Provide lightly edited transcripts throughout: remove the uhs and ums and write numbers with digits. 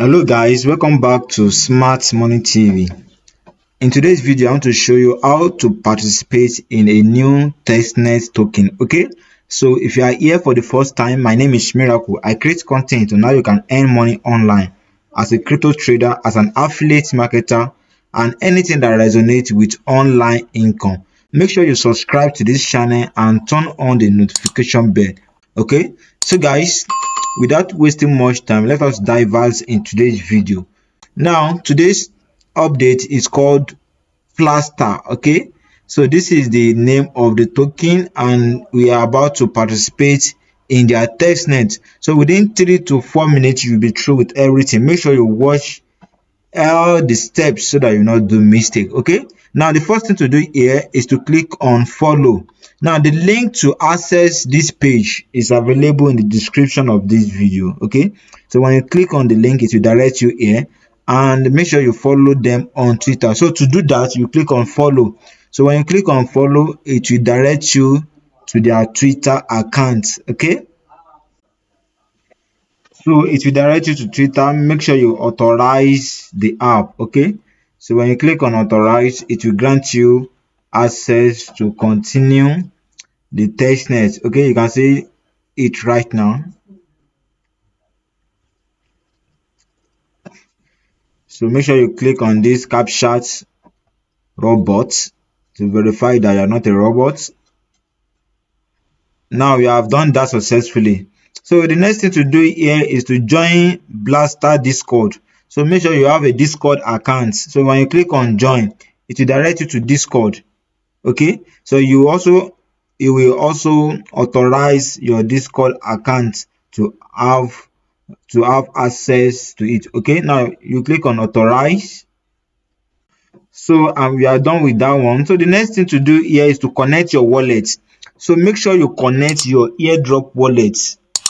Hello guys, welcome back to Smart Money TV. In today's video, I want to show you how to participate in a new testnet token. Okay, so if you are here for the first time, my name is Miracle. I create content on how you can earn money online as a crypto trader, as an affiliate marketer, and anything that resonates with online income. Make sure you subscribe to this channel and turn on the notification bell. Okay, so guys, without wasting much time, let us dive in today's video. Now, today's update is called Plaster. Okay, so this is the name of the token, and we are about to participate in their testnet. So within 3 to 4 minutes, you'll be through with everything. Make sure you watch all the steps so that you not do mistake. Okay, now the first thing to do here is to click on follow. Now the link to access this page is available in the description of this video. Okay, so when you click on the link, it will direct you here, and make sure you follow them on Twitter. So to do that, you click on follow. So when you click on follow, it will direct you to their Twitter account. Okay, so it will direct you to Twitter. Make sure you authorize the app. Okay, so when you click on authorize, it will grant you access to continue the testnet. Okay, you can see it right now. So make sure you click on this captcha robot to verify that you are not a robot. Now you have done that successfully. So the next thing to do here is to join Blaster Discord. So make sure you have a Discord account. So when you click on join, it will direct you to Discord. Okay, so you will also authorize your Discord account to have access to it. Okay, now you click on authorize. So we are done with that one. So the next thing to do here is to connect your wallet. So make sure you connect your airdrop wallet.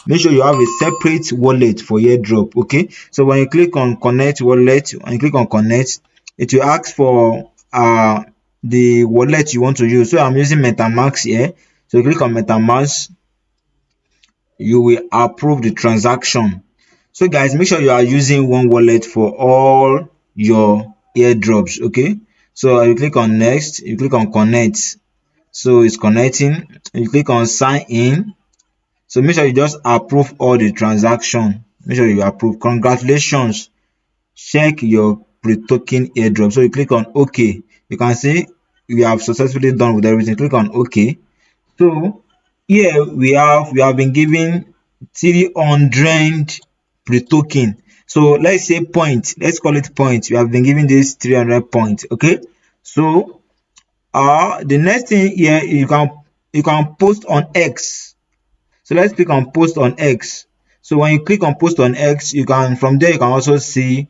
Make sure you have a separate wallet for airdrop. Okay, so when you click on connect wallet, and you click on connect, it will ask for the wallet you want to use. So I'm using MetaMask here. So you click on MetaMask, you will approve the transaction. So guys, make sure you are using one wallet for all your airdrops. Okay, so you click on next, you click on connect. So it's connecting. You click on sign in. So make sure you just approve all the transaction. Make sure you approve. Congratulations, check your pre-token airdrop. So you click on OK. You can see we have successfully done with everything. Click on OK. So here we have been given 300 pre-token. So let's say point. Let's call it point. We have been given this 300 points. Okay. So the next thing here, you can post on X. So let's click on post on X. So when you click on post on X, you can from there you can also see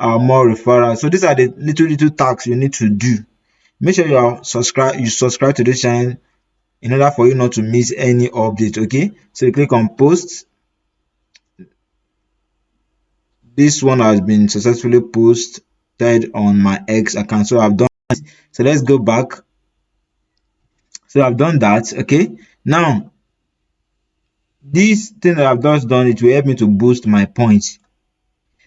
more referrals. So these are the little tasks you need to do. Make sure you subscribe to this channel in order for you not to miss any update. Okay, so you click on post. This one has been successfully posted on my X account. So I've done it. So let's go back. So I've done that. Okay, now this thing that I've just done, it will help me to boost my points.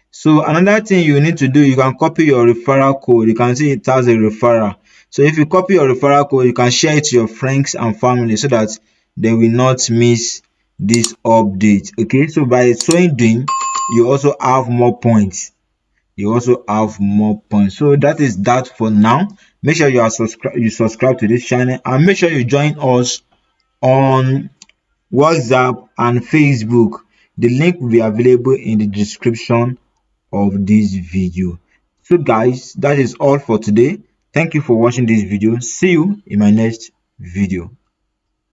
So another thing you need to do, you can copy your referral code. You can see it has a referral. So if you copy your referral code, you can share it to your friends and family so that they will not miss this update. Okay, so by so doing, you also have more points. So that is that for now. Make sure you subscribe to this channel, and make sure you join us on WhatsApp and Facebook. The link will be available in the description of this video. So guys, that is all for today. Thank you for watching this video. See you in my next video.